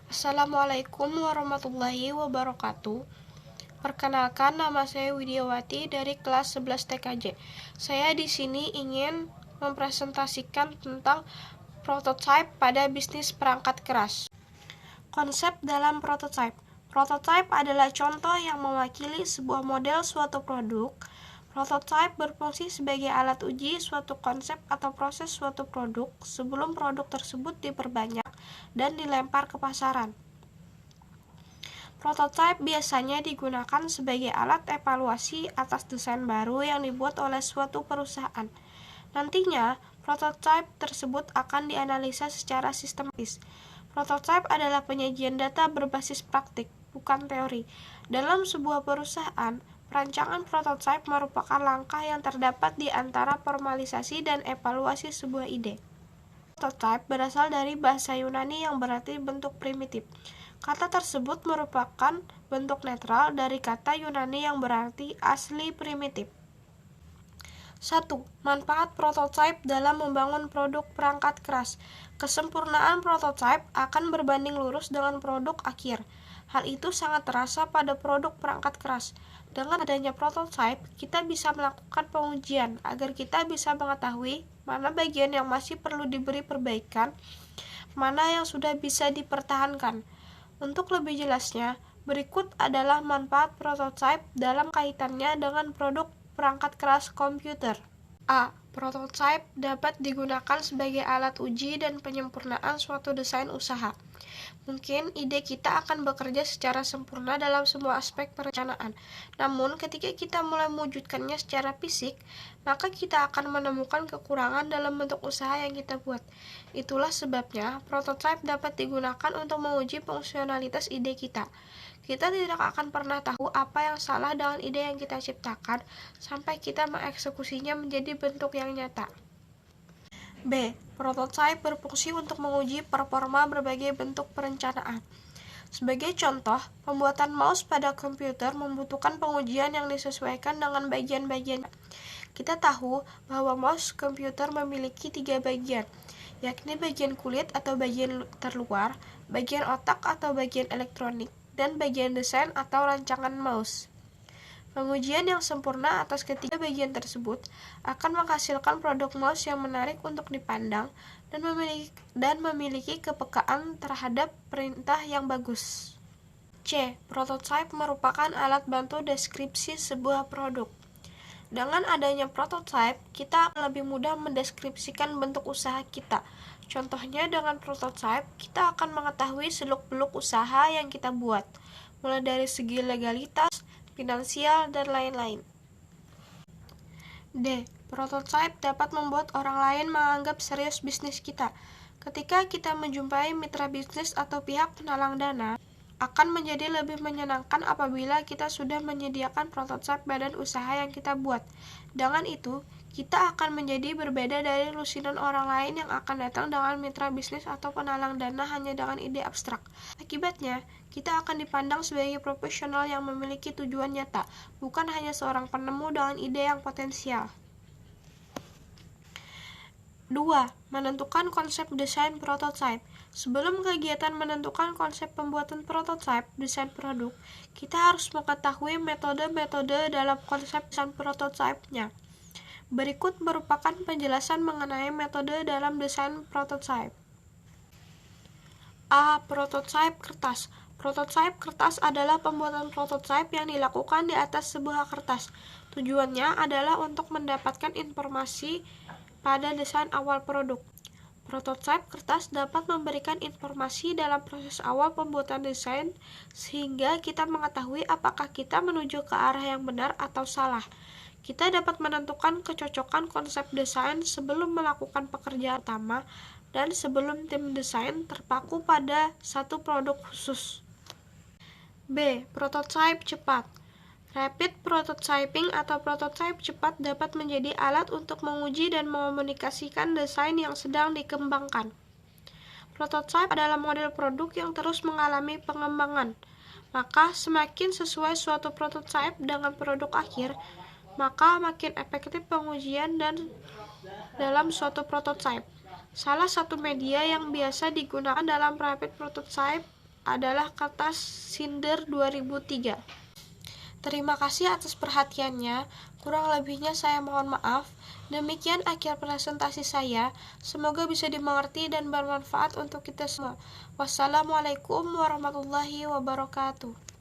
Assalamualaikum warahmatullahi wabarakatuh. Perkenalkan, nama saya Widiawati dari kelas 11 TKJ. Saya di sini ingin mempresentasikan tentang prototype pada bisnis perangkat keras. Konsep dalam prototype. Prototype adalah contoh yang mewakili sebuah model suatu produk. Prototype berfungsi sebagai alat uji suatu konsep atau proses suatu produk sebelum produk tersebut diperbanyak dan dilempar ke pasaran. Prototype biasanya digunakan sebagai alat evaluasi atas desain baru yang dibuat oleh suatu perusahaan. Nantinya, prototype tersebut akan dianalisa secara sistematis. Prototype adalah penyajian data berbasis praktik, bukan teori. Dalam sebuah perusahaan, perancangan prototype merupakan langkah yang terdapat di antara formalisasi dan evaluasi sebuah ide. Prototype berasal dari bahasa Yunani yang berarti bentuk primitif. Kata tersebut merupakan bentuk netral dari kata Yunani yang berarti asli primitif. 1. Manfaat prototype dalam membangun produk perangkat keras. Kesempurnaan prototype akan berbanding lurus dengan produk akhir. Hal itu sangat terasa pada produk perangkat keras. Dengan adanya prototype, kita bisa melakukan pengujian agar kita bisa mengetahui mana bagian yang masih perlu diberi perbaikan, mana yang sudah bisa dipertahankan. Untuk lebih jelasnya, berikut adalah manfaat prototype dalam kaitannya dengan produk perangkat keras komputer. A. Prototype dapat digunakan sebagai alat uji dan penyempurnaan suatu desain usaha. Mungkin ide kita akan bekerja secara sempurna dalam semua aspek perencanaan. Namun, ketika kita mulai mewujudkannya secara fisik, maka kita akan menemukan kekurangan dalam bentuk usaha yang kita buat. Itulah sebabnya prototype dapat digunakan untuk menguji fungsionalitas ide kita. Kita tidak akan pernah tahu apa yang salah dengan ide yang kita ciptakan sampai kita mengeksekusinya menjadi bentuk yang nyata. B. Prototype berfungsi untuk menguji performa berbagai bentuk perencanaan. Sebagai contoh, pembuatan mouse pada komputer membutuhkan pengujian yang disesuaikan dengan bagian-bagian. Kita tahu bahwa mouse komputer memiliki 3 bagian, yakni bagian kulit atau bagian terluar, bagian otak atau bagian elektronik, dan bagian desain atau rancangan mouse. Pengujian yang sempurna atas ketiga bagian tersebut akan menghasilkan produk mouse yang menarik untuk dipandang dan memiliki kepekaan terhadap perintah yang bagus. C. Prototype merupakan alat bantu deskripsi sebuah produk. Dengan adanya prototype, kita akan lebih mudah mendeskripsikan bentuk usaha kita. Contohnya, dengan prototype, kita akan mengetahui seluk-beluk usaha yang kita buat, mulai dari segi legalitas, finansial, dan lain-lain. D. Prototype dapat membuat orang lain menganggap serius bisnis kita. Ketika kita menjumpai mitra bisnis atau pihak penalang dana, akan menjadi lebih menyenangkan apabila kita sudah menyediakan prototipe badan usaha yang kita buat. Dengan itu, kita akan menjadi berbeda dari lusinan orang lain yang akan datang dengan mitra bisnis atau penalang dana hanya dengan ide abstrak. Akibatnya, kita akan dipandang sebagai profesional yang memiliki tujuan nyata, bukan hanya seorang penemu dengan ide yang potensial. 2. Menentukan konsep desain prototipe. Sebelum kegiatan menentukan konsep pembuatan prototipe desain produk, kita harus mengetahui metode-metode dalam konsep desain prototipe-nya. Berikut merupakan penjelasan mengenai metode dalam desain prototipe. A. Prototipe kertas. Prototipe kertas adalah pembuatan prototipe yang dilakukan di atas sebuah kertas. Tujuannya adalah untuk mendapatkan informasi pada desain awal produk. Prototipe kertas dapat memberikan informasi dalam proses awal pembuatan desain sehingga kita mengetahui apakah kita menuju ke arah yang benar atau salah. Kita dapat menentukan kecocokan konsep desain sebelum melakukan pekerjaan utama dan sebelum tim desain terpaku pada satu produk khusus. B. Prototipe cepat. Rapid prototyping atau prototipe cepat dapat menjadi alat untuk menguji dan mengomunikasikan desain yang sedang dikembangkan. Prototipe adalah model produk yang terus mengalami pengembangan. Maka semakin sesuai suatu prototipe dengan produk akhir, maka makin efektif pengujian dan dalam suatu prototipe. Salah satu media yang biasa digunakan dalam rapid prototype adalah kertas Cinder 2003. Terima kasih atas perhatiannya. Kurang lebihnya saya mohon maaf. Demikian akhir presentasi saya. Semoga bisa dimengerti dan bermanfaat untuk kita semua. Wassalamualaikum warahmatullahi wabarakatuh.